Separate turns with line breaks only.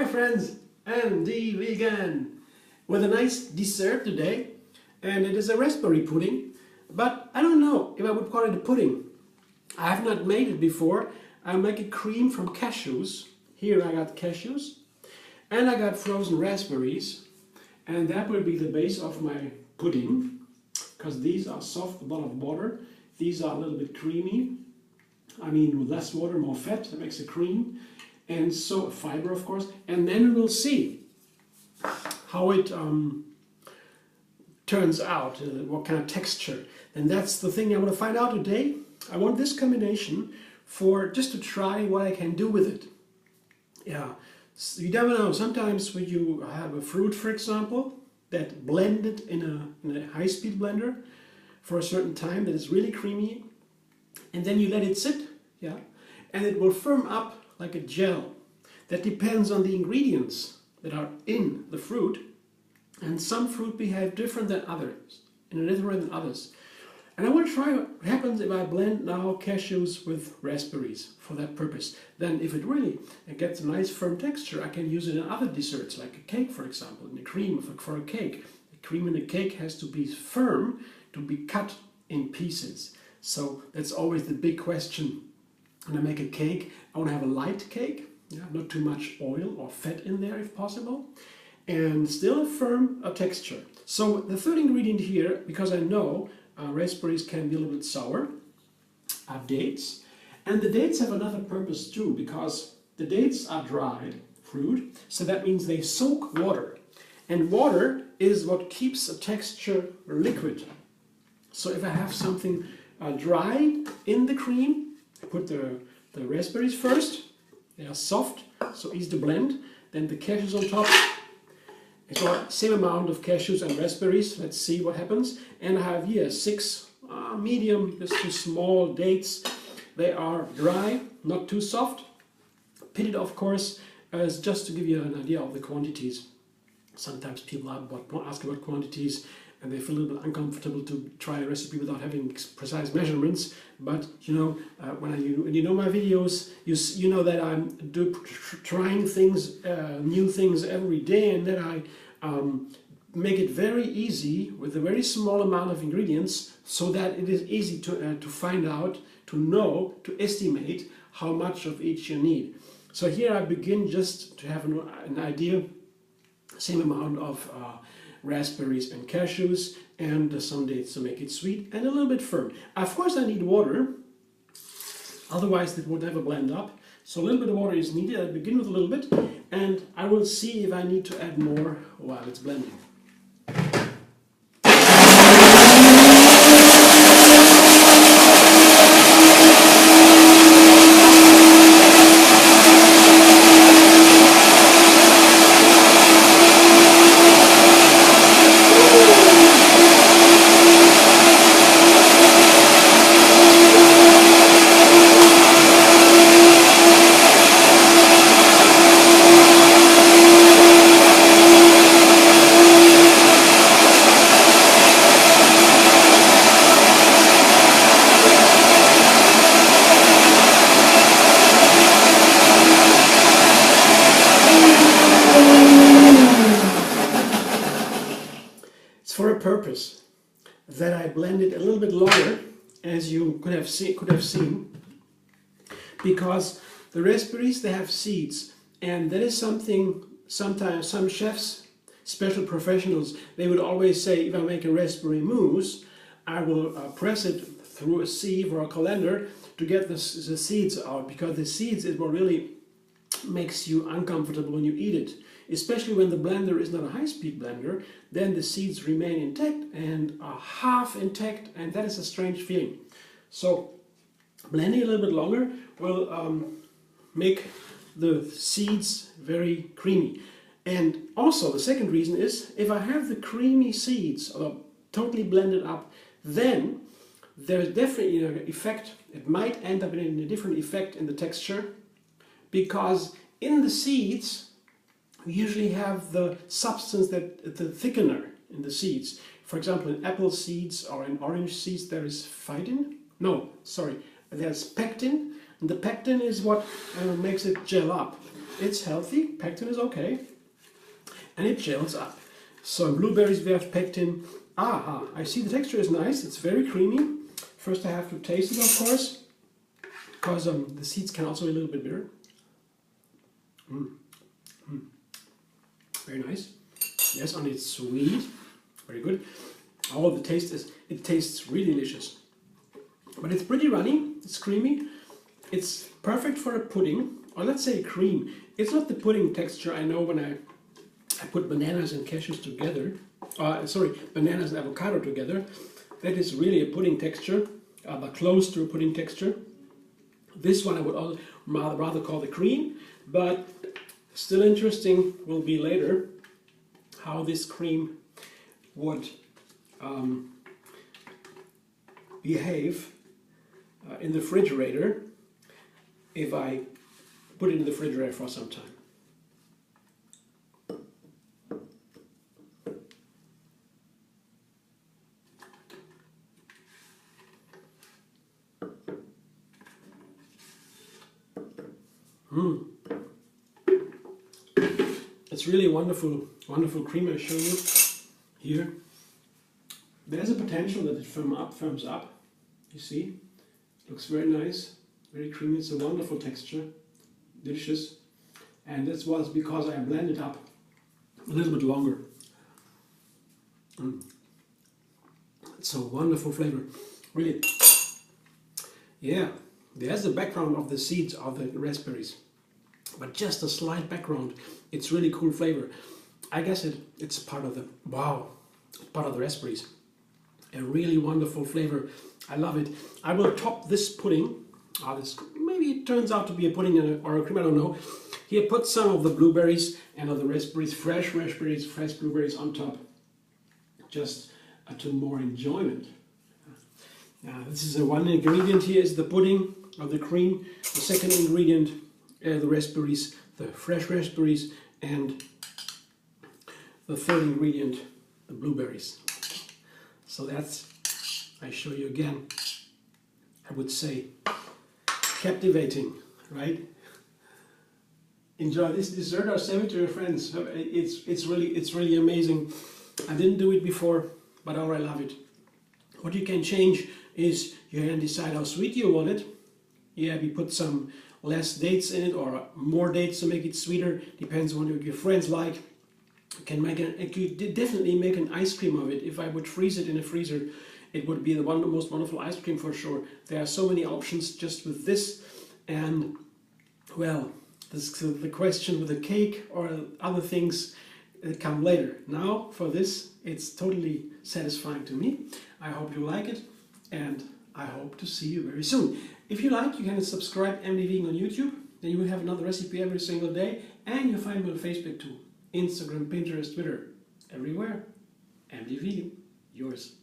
friends, I'm the vegan with a nice dessert today, and it is a raspberry pudding, but I don't know if I would call it a pudding. I have not made it before. I make a cream from cashews. Here I got cashews and I got frozen raspberries, and that will be the base of my pudding because these are soft, a lot of water. These are a little bit creamy. I mean, with less water, more fat, that makes a cream. And so a fiber, of course, and then we'll see how it turns out, what kind of texture. And that's the thing I want to find out today. I want this combination for just to try what I can do with it. Yeah, so you never know. Sometimes when you have a fruit, for example, that blended in a high-speed blender for a certain time that is really creamy, and then you let it sit, yeah, and it will firm up like a gel. That depends on the ingredients that are in the fruit, and some fruit behave different than others, And I want to try what happens if I blend now cashews with raspberries for that purpose. Then if it really gets a nice firm texture, I can use it in other desserts, like a cake, for example, in the cream for a cake. The cream in the cake has to be firm to be cut in pieces. So that's always the big question. When I make a cake, I want to have a light cake, yeah, not too much oil or fat in there if possible, and still a firm texture. So the third ingredient here, because I know raspberries can be a little bit sour, are dates. And the dates have another purpose too, because the dates are dried fruit, so that means they soak water. And water is what keeps a texture liquid. So if I have something dried in the cream, I put the raspberries first. They are soft, so easy to blend. Then the cashews on top. It's the same amount of cashews and raspberries. Let's see what happens. And I have here 6 medium, just too small dates. They are dry, not too soft. Pitted, of course, is just to give you an idea of the quantities. Sometimes people ask about quantities, and they feel a little bit uncomfortable to try a recipe without having precise measurements. But you know, when you know my videos, you know that I'm trying things, new things every day, and that I make it very easy with a very small amount of ingredients, so that it is easy to find out, to know, to estimate how much of each you need. So here I begin just to have an idea, same amount of raspberries and cashews, and some dates to make it sweet and a little bit firm. Of course I need water, otherwise it would never blend up. So a little bit of water is needed. I begin with a little bit, and I will see if I need to add more while it's blending. For a purpose that I blended a little bit longer, as you could have seen, because the raspberries, they have seeds, and that is something sometimes some chefs, special professionals, they would always say, if I make a raspberry mousse, I will press it through a sieve or a colander to get the seeds out, because the seeds is what really makes you uncomfortable when you eat it. Especially when the blender is not a high-speed blender, then the seeds remain intact and are half intact, and that is a strange feeling. So blending a little bit longer will make the seeds very creamy. And also the second reason is, if I have the creamy seeds totally blended up, then there is definitely an effect. It might end up in a different effect in the texture, because in the seeds we usually have the substance, the thickener in the seeds. For example, in apple seeds or in orange seeds there is there's pectin, and the pectin is what makes it gel up. it's healthy, pectin is okay, and it gels up. So in blueberries we have pectin. Aha, I see the texture is nice, it's very creamy. First I have to taste it, of course, because the seeds can also be a little bit bitter. Very nice. Yes, and it's sweet. Very good. Oh, the taste is, it tastes really delicious. But it's pretty runny, it's creamy. It's perfect for a pudding, or let's say cream. It's not the pudding texture I know when I put bananas and cashews together. Bananas and avocado together. That is really a pudding texture, but close to a pudding texture. This one I would rather call the cream, but still interesting will be later how this cream would behave in the refrigerator if I put it in the refrigerator for some time. It's really a wonderful, wonderful cream I show you here. There's a potential that it firms up. You see, looks very nice, very creamy. It's a wonderful texture, delicious, and this was because I blended up a little bit longer. It's a wonderful flavor, really. Yeah, there's the background of the seeds of the raspberries, but just a slight background. It's really cool flavor. I guess it's part of the part of the raspberries. A really wonderful flavor. I love it. I will top this pudding. Maybe it turns out to be a pudding or a cream, I don't know. Here, put some of the blueberries and of the raspberries, fresh blueberries on top, just to more enjoyment. This is one ingredient here is the pudding or the cream. The second ingredient, the raspberries, the fresh raspberries, and the third ingredient, the blueberries. So that's, I show you again, I would say, captivating, right? Enjoy this dessert or save it to your friends. It's really amazing. I didn't do it before, but I already love it. What you can change is you can decide how sweet you want it. Yeah, we put some less dates in it or more dates to make it sweeter. Depends on what your friends like. You can definitely make an ice cream of it. If I would freeze it in a freezer, it would be the most wonderful ice cream for sure. There are so many options just with this, and well, the question with the cake or other things come later. Now for this, it's totally satisfying to me. I hope you like it, and I hope to see you very soon. If you like, you can subscribe MD Vegan on YouTube. Then you will have another recipe every single day, and you'll find me on Facebook too. Instagram, Pinterest, Twitter, everywhere. MD Vegan, yours.